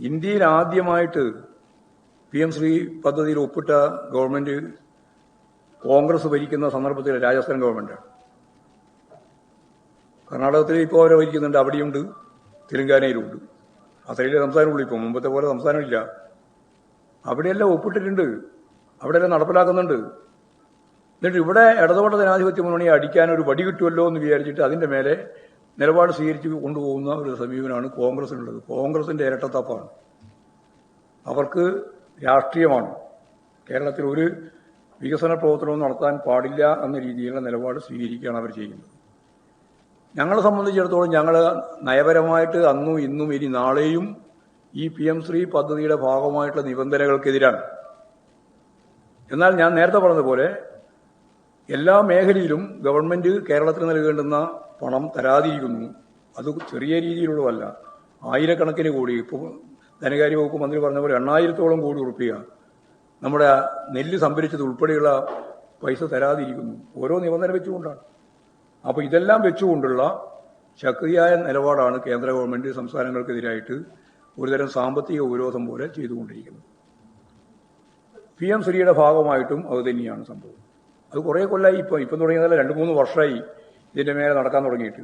ഇന്ത്യയിൽ ആദ്യമായിട്ട് PM ശ്രീ പദ്ധതിയിൽ ഒപ്പിട്ട ഗവൺമെന്റ് കോൺഗ്രസ് ഭരിക്കുന്ന സന്ദർഭത്തിൽ രാജസ്ഥാൻ ഗവൺമെന്റാണ്. കർണാടകത്തിൽ ഇപ്പോൾ അവരെ ഭരിക്കുന്നുണ്ട്, അവിടെയുണ്ട്, തെലങ്കാനയിലുണ്ട്. അത്രയിലെ സംസ്ഥാനമുള്ളൂ. ഇപ്പോൾ മുമ്പത്തെ പോലെ സംസ്ഥാനമില്ല. അവിടെയെല്ലാം ഒപ്പിട്ടിട്ടുണ്ട്, അവിടെയെല്ലാം നടപ്പിലാക്കുന്നുണ്ട്. എന്നിട്ട് ഇവിടെ ഇടതുപക്ഷ ജനാധിപത്യ മുന്നണിയെ അടിക്കാൻ ഒരു വടി കിട്ടുമല്ലോ എന്ന് വിചാരിച്ചിട്ട് അതിന്റെ മേലെ നിലപാട് സ്വീകരിച്ച് കൊണ്ടുപോകുന്ന ഒരു സമീപനമാണ് കോൺഗ്രസിനുള്ളത്. കോൺഗ്രസിന്റെ ഇരട്ടത്താപ്പാണ്. അവർക്ക് രാഷ്ട്രീയമാണ്. കേരളത്തിൽ ഒരു വികസന പ്രവർത്തനവും നടത്താൻ പാടില്ല എന്ന രീതിയിലുള്ള നിലപാട് സ്വീകരിക്കുകയാണ് അവർ ചെയ്യുന്നത്. ഞങ്ങളെ സംബന്ധിച്ചിടത്തോളം ഞങ്ങൾ നയപരമായിട്ട് അന്നും ഇന്നും ഇനി നാളെയും ഈ PM ശ്രീ പദ്ധതിയുടെ ഭാഗമായിട്ടുള്ള നിബന്ധനകൾക്കെതിരാണ്. എന്നാൽ ഞാൻ നേരത്തെ പറഞ്ഞതുപോലെ എല്ലാ മേഖലയിലും ഗവൺമെന്റ് കേരളത്തിന് നൽകേണ്ടുന്ന പണം തരാതിരിക്കുന്നു. അത് ചെറിയ രീതിയിലുള്ളതല്ല, ആയിരക്കണക്കിന് കോടി. ഇപ്പോൾ ധനകാര്യ വകുപ്പ് മന്ത്രി പറഞ്ഞ പോലെ 8,000-ഓളം കോടി റുപ്യ നമ്മുടെ നെല്ല് സംഭരിച്ചത് ഉൾപ്പെടെയുള്ള പൈസ തരാതിരിക്കുന്നു. ഓരോ നിബന്ധന വെച്ചുകൊണ്ടാണ്. അപ്പോൾ ഇതെല്ലാം വെച്ചുകൊണ്ടുള്ള ശക്തിയായ നിലപാടാണ് കേന്ദ്ര ഗവൺമെന്റ് സംസ്ഥാനങ്ങൾക്കെതിരായിട്ട് ഒരുതരം സാമ്പത്തിക ഉപരോധം പോലെ ചെയ്തുകൊണ്ടിരിക്കുന്നത്. PM ശ്രീയുടെ ഭാഗമായിട്ടും അത് തന്നെയാണ് സംഭവം. അത് കുറേ കൊല്ലമായി, ഇപ്പം തുടങ്ങിയതല്ല, 2-3 വർഷമായി ഇതിന്റെ മേലെ നടക്കാൻ തുടങ്ങിയിട്ട്.